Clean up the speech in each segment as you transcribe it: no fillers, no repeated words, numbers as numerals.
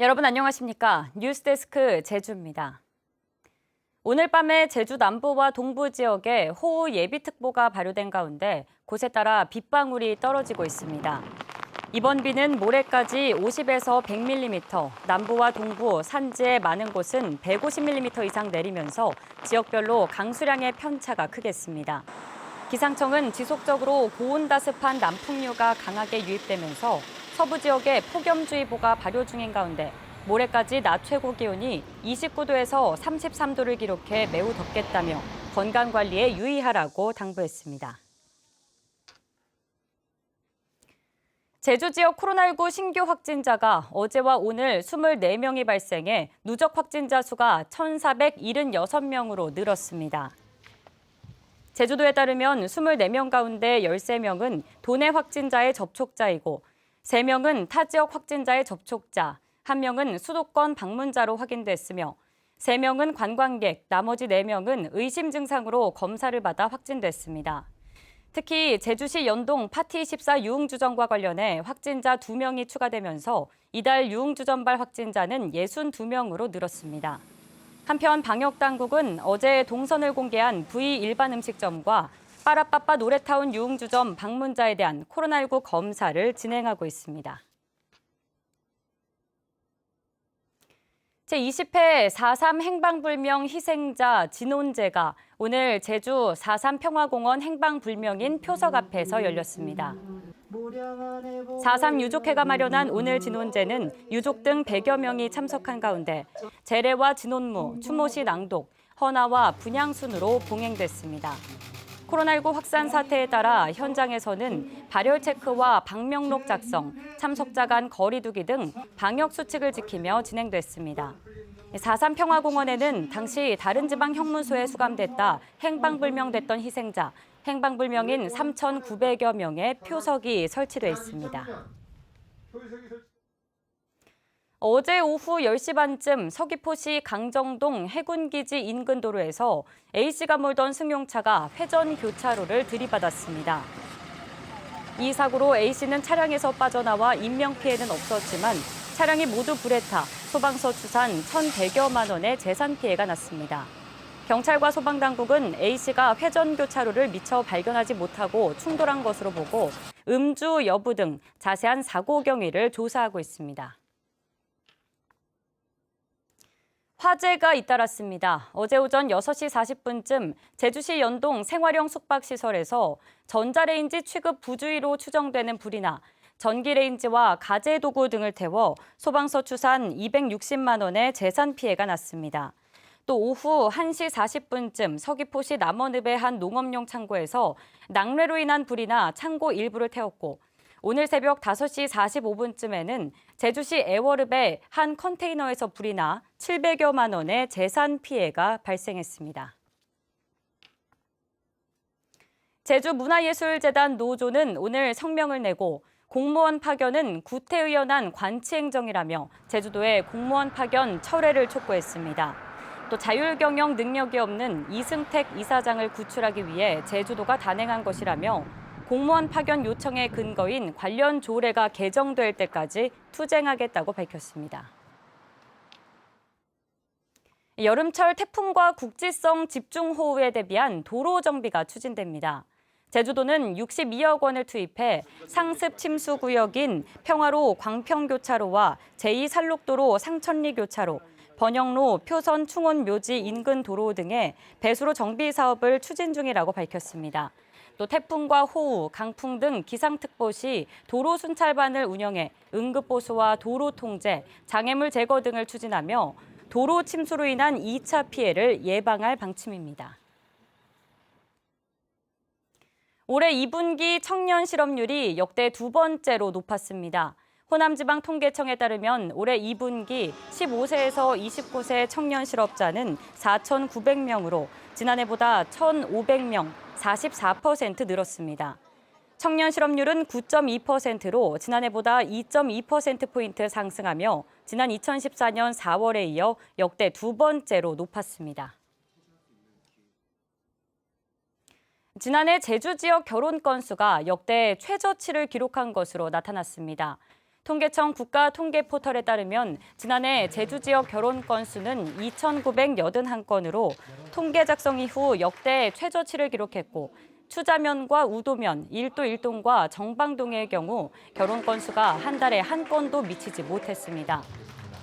여러분 안녕하십니까? 뉴스데스크 제주입니다. 오늘 밤에 제주 남부와 동부 지역에 호우 예비특보가 발효된 가운데 곳에 따라 빗방울이 떨어지고 있습니다. 이번 비는 모레까지 50에서 100mm, 남부와 동부, 산지의 많은 곳은 150mm 이상 내리면서 지역별로 강수량의 편차가 크겠습니다. 기상청은 지속적으로 고온다습한 남풍류가 강하게 유입되면서 서부 지역에 폭염주의보가 발효 중인 가운데 모레까지 낮 최고 기온이 29도에서 33도를 기록해 매우 덥겠다며 건강관리에 유의하라고 당부했습니다. 제주 지역 코로나19 신규 확진자가 어제와 오늘 24명이 발생해 누적 확진자 수가 1,476명으로 늘었습니다. 제주도에 따르면 24명 가운데 13명은 도내 확진자의 접촉자이고 3명은 타 지역 확진자의 접촉자, 1명은 수도권 방문자로 확인됐으며 3명은 관광객, 나머지 4명은 의심 증상으로 검사를 받아 확진됐습니다. 특히 제주시 연동 파티14 유흥주점과 관련해 확진자 2명이 추가되면서 이달 유흥주점발 확진자는 62명으로 늘었습니다. 한편 방역당국은 어제 동선을 공개한 V 일반 음식점과 빠라빠빠 노래타운 유흥주점 방문자에 대한 코로나19 검사를 진행하고 있습니다. 제20회 4.3 행방불명 희생자 진혼제가 오늘 제주 4.3 평화공원 행방불명인 표석 앞에서 열렸습니다. 4.3 유족회가 마련한 오늘 진혼제는 유족 등 100여 명이 참석한 가운데 제례와 진혼무, 추모시 낭독, 헌화와 분향 순으로 봉행됐습니다. 코로나19 확산 사태에 따라 현장에서는 발열 체크와 방명록 작성, 참석자 간 거리 두기 등 방역 수칙을 지키며 진행됐습니다. 4.3 평화공원에는 당시 다른 지방 형무소에 수감됐다 행방불명됐던 희생자, 행방불명인 3,900여 명의 표석이 설치돼 있습니다. 어제 오후 10시 반쯤 서귀포시 강정동 해군기지 인근 도로에서 A씨가 몰던 승용차가 회전 교차로를 들이받았습니다. 이 사고로 A씨는 차량에서 빠져나와 인명피해는 없었지만 차량이 모두 불에 타 소방서 추산 1,100여만 원의 재산 피해가 났습니다. 경찰과 소방당국은 A씨가 회전 교차로를 미처 발견하지 못하고 충돌한 것으로 보고 음주 여부 등 자세한 사고 경위를 조사하고 있습니다. 화재가 잇따랐습니다. 어제 오전 6시 40분쯤 제주시 연동 생활형 숙박시설에서 전자레인지 취급 부주의로 추정되는 불이 나 전기레인지와 가재도구 등을 태워 소방서 추산 260만 원의 재산 피해가 났습니다. 또 오후 1시 40분쯤 서귀포시 남원읍의 한 농업용 창고에서 낙뢰로 인한 불이 나 창고 일부를 태웠고 오늘 새벽 5시 45분쯤에는 제주시 애월읍의 한 컨테이너에서 불이 나 700여만 원의 재산 피해가 발생했습니다. 제주문화예술재단 노조는 오늘 성명을 내고 공무원 파견은 구태의연한 관치행정이라며 제주도의 공무원 파견 철회를 촉구했습니다. 또 자율경영 능력이 없는 이승택 이사장을 구출하기 위해 제주도가 단행한 것이라며 공무원 파견 요청의 근거인 관련 조례가 개정될 때까지 투쟁하겠다고 밝혔습니다. 여름철 태풍과 국지성 집중호우에 대비한 도로 정비가 추진됩니다. 제주도는 62억 원을 투입해 상습 침수 구역인 평화로 광평교차로와 제2산록도로 상천리 교차로, 번영로 표선 충원 묘지 인근 도로 등의 배수로 정비 사업을 추진 중이라고 밝혔습니다. 또 태풍과 호우, 강풍 등 기상특보 시 도로 순찰반을 운영해 응급보수와 도로 통제, 장애물 제거 등을 추진하며 도로 침수로 인한 2차 피해를 예방할 방침입니다. 올해 2분기 청년 실업률이 역대 두 번째로 높았습니다. 호남지방통계청에 따르면 올해 2분기 15세에서 29세 청년 실업자는 4,900명으로 지난해보다 1,500명, 44% 늘었습니다. 청년 실업률은 9.2%로 지난해보다 2.2%포인트 상승하며 지난 2014년 4월에 이어 역대 두 번째로 높았습니다. 지난해 제주 지역 결혼 건수가 역대 최저치를 기록한 것으로 나타났습니다. 통계청 국가통계포털에 따르면 지난해 제주 지역 결혼 건수는 2,981건으로 통계 작성 이후 역대 최저치를 기록했고 추자면과 우도면, 일도 일동과 정방동의 경우 결혼 건수가 한 달에 한 건도 미치지 못했습니다.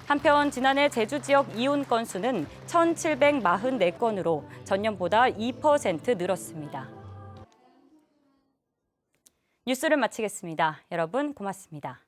한편 지난해 제주 지역 이혼 건수는 1,744건으로 전년보다 2% 늘었습니다. 뉴스를 마치겠습니다. 여러분 고맙습니다.